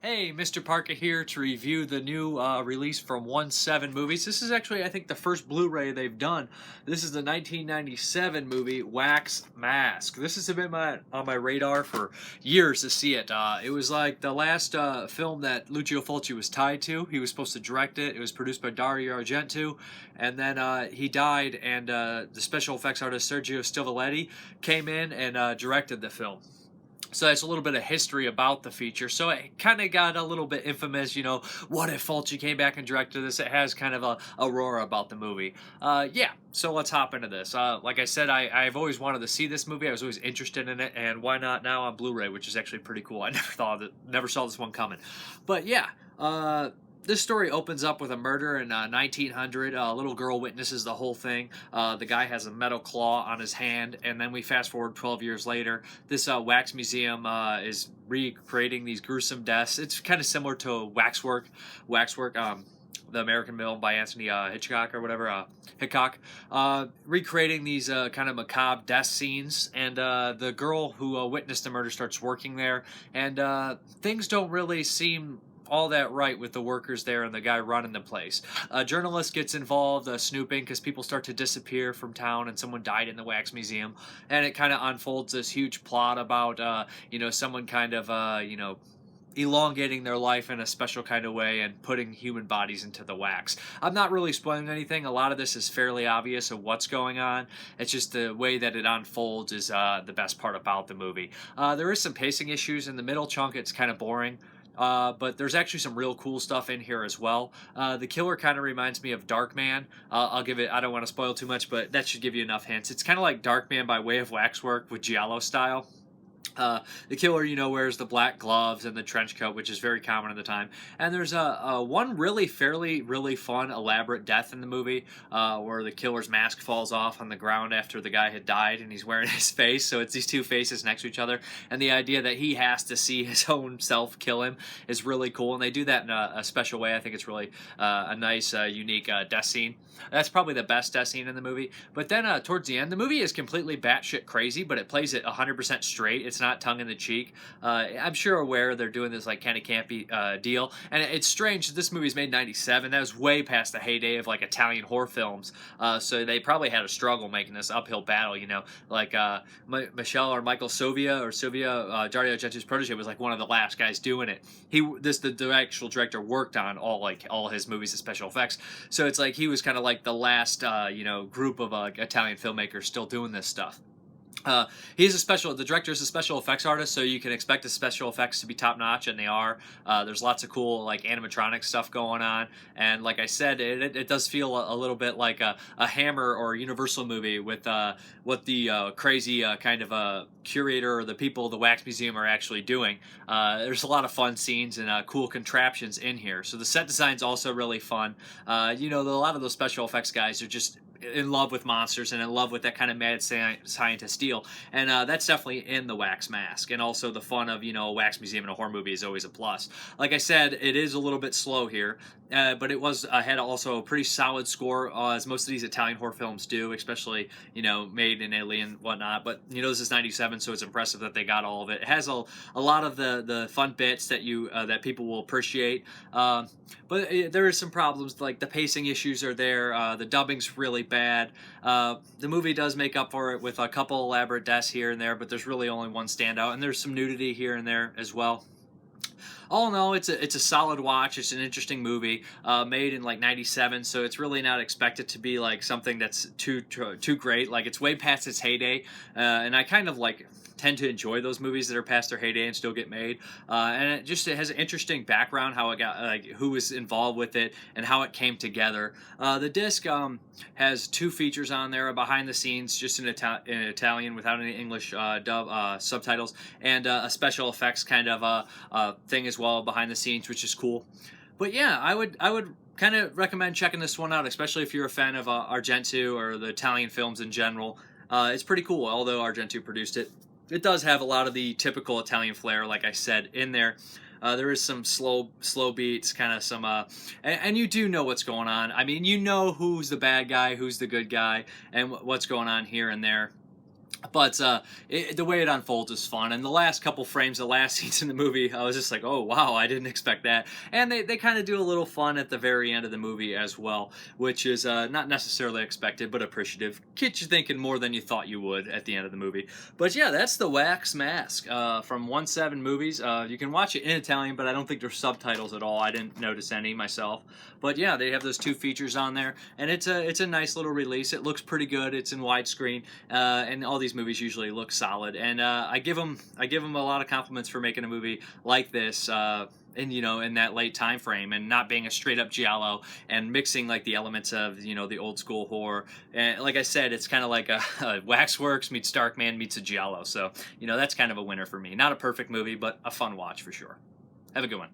Hey, Mrparka here to review the new release from 1/7 Movies. This is actually, I think, the first Blu-ray they've done. This is the 1997 movie Wax Mask. This has been on my radar for years to see it. It was like the last film that Lucio Fulci was tied to. He was supposed to direct it. It was produced by Dario Argento, and then he died, and the special effects artist Sergio Stivaletti came in and directed the film. So that's a little bit of history about the feature. So it kind of got a little bit infamous, what if Fulci came back and directed this? It has kind of a aurora about the movie. Yeah, so let's hop into this. Like I said, I've always wanted to see this movie. I was always interested in it, and why not now on Blu-ray, which is actually pretty cool. I never saw this one coming. But yeah, this story opens up with a murder in 1900. A little girl witnesses the whole thing. The guy has a metal claw on his hand, and then we fast forward 12 years later. This wax museum is recreating these gruesome deaths. It's kind of similar to Waxwork, the American film by Anthony Hitchcock or whatever, Hickok, recreating these kind of macabre death scenes. And the girl who witnessed the murder starts working there, and things don't really seem all that right with the workers there and the guy running the place. A journalist gets involved snooping because people start to disappear from town and someone died in the wax museum, and it kind of unfolds this huge plot about someone kind of elongating their life in a special kind of way and putting human bodies into the wax. I'm not really spoiling anything. A lot of this is fairly obvious of what's going on. It's just the way that it unfolds is the best part about the movie. There is some pacing issues in the middle chunk. It's kind of boring. But there's actually some real cool stuff in here as well. The killer kind of reminds me of Darkman. I'll give it, I don't want to spoil too much, but that should give you enough hints. It's kind of like Darkman by way of Waxwork with giallo style. The killer, wears the black gloves and the trench coat, which is very common at the time. And there's one really fun, elaborate death in the movie where the killer's mask falls off on the ground after the guy had died, and he's wearing his face. So it's these two faces next to each other. And the idea that he has to see his own self kill him is really cool. And they do that in a special way. I think it's really a nice, unique death scene. That's probably the best death scene in the movie. But then towards the end, the movie is completely batshit crazy, but it plays it 100% straight. It's not tongue in the cheek. I'm sure aware they're doing this like kind of campy deal, and it's strange. This movie's made in '97. That was way past the heyday of like Italian horror films. So they probably had a struggle making this uphill battle. Like Michael Sovia, Dario Argento's protege, was like one of the last guys doing it. The actual director worked on all his movies and special effects. So it's like he was kind of like the last group of Italian filmmakers still doing this stuff. The director is a special effects artist, so you can expect the special effects to be top notch, and they are. There's lots of cool like animatronic stuff going on, and like I said, it does feel a little bit like a Hammer or Universal movie with what the crazy kind of curator or the people of the Wax Museum are actually doing. There's a lot of fun scenes and cool contraptions in here, so the set design's also really fun. A lot of those special effects guys are just in love with monsters and in love with that kind of mad scientist deal, and that's definitely in the Wax Mask. And also the fun of a wax museum in a horror movie is always a plus. Like I said, it is a little bit slow here, but it had also a pretty solid score, as most of these Italian horror films do, especially made in Italy and whatnot. But this is '97, so it's impressive that they got all of it. It has a lot of the fun bits that that people will appreciate, but there are some problems, like the pacing issues are there. The dubbing's really bad. The movie does make up for it with a couple elaborate deaths here and there, but there's really only one standout, and there's some nudity here and there as well. All in all, it's a solid watch. It's an interesting movie, made in like '97, so it's really not expected to be like something that's too great. Like, it's way past its heyday, and I kind of tend to enjoy those movies that are past their heyday and still get made. And it has an interesting background, how it got, who was involved with it and how it came together. The disc has two features on there: behind the scenes, just in Italian without any English subtitles, and a special effects kind of thing as well behind the scenes, which is cool. But yeah, I would kind of recommend checking this one out, especially if you're a fan of Argento or the Italian films in general. It's pretty cool, although Argento produced it. It does have a lot of the typical Italian flair, like I said, in there. There is some slow beats, kind of some, and you do know what's going on. I mean, who's the bad guy, who's the good guy, and what's going on here and there. But the way it unfolds is fun, and the last couple frames, the last scenes in the movie, I was just like, oh wow, I didn't expect that. And they kind of do a little fun at the very end of the movie as well, which is not necessarily expected, but appreciative. Gets you thinking more than you thought you would at the end of the movie. But yeah, that's the Wax Mask from 1/7 Movies. You can watch it in Italian, but I don't think there's subtitles at all. I didn't notice any myself. But yeah, they have those 2 features on there, and it's a nice little release. It looks pretty good. It's in widescreen, and all these movies usually look solid. And I give them a lot of compliments for making a movie like this. And in that late time frame, and not being a straight up giallo, and mixing like the elements of the old school horror. And like I said, it's kind of like a Waxworks meets Darkman meets a giallo. So that's kind of a winner for me. Not a perfect movie, but a fun watch for sure. Have a good one.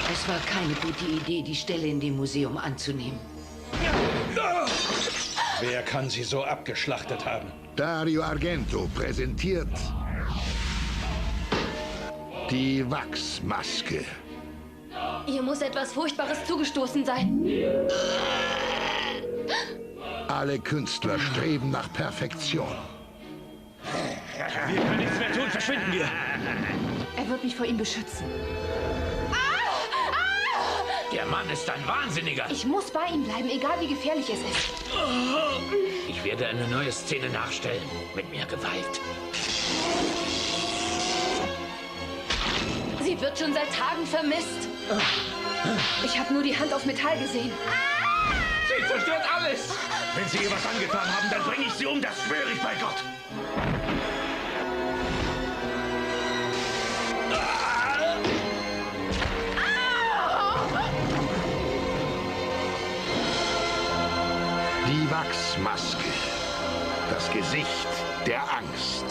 Es war keine gute Idee, die Stelle in dem Museum anzunehmen. Wer kann sie so abgeschlachtet haben? Dario Argento präsentiert die Wachsmaske. Hier muss etwas Furchtbares zugestoßen sein. Alle Künstler streben nach Perfektion. Wir können nichts mehr tun, verschwinden wir! Er wird mich vor ihm beschützen. Der Mann ist ein Wahnsinniger. Ich muss bei ihm bleiben, egal wie gefährlich es ist. Ich werde eine neue Szene nachstellen. Mit mehr Gewalt. Sie wird schon seit Tagen vermisst. Ich habe nur die Hand auf Metall gesehen. Sie zerstört alles. Wenn Sie ihr was angetan haben, dann bringe ich Sie um, das schwöre ich bei Gott! Die Wachsmaske. Das Gesicht der Angst.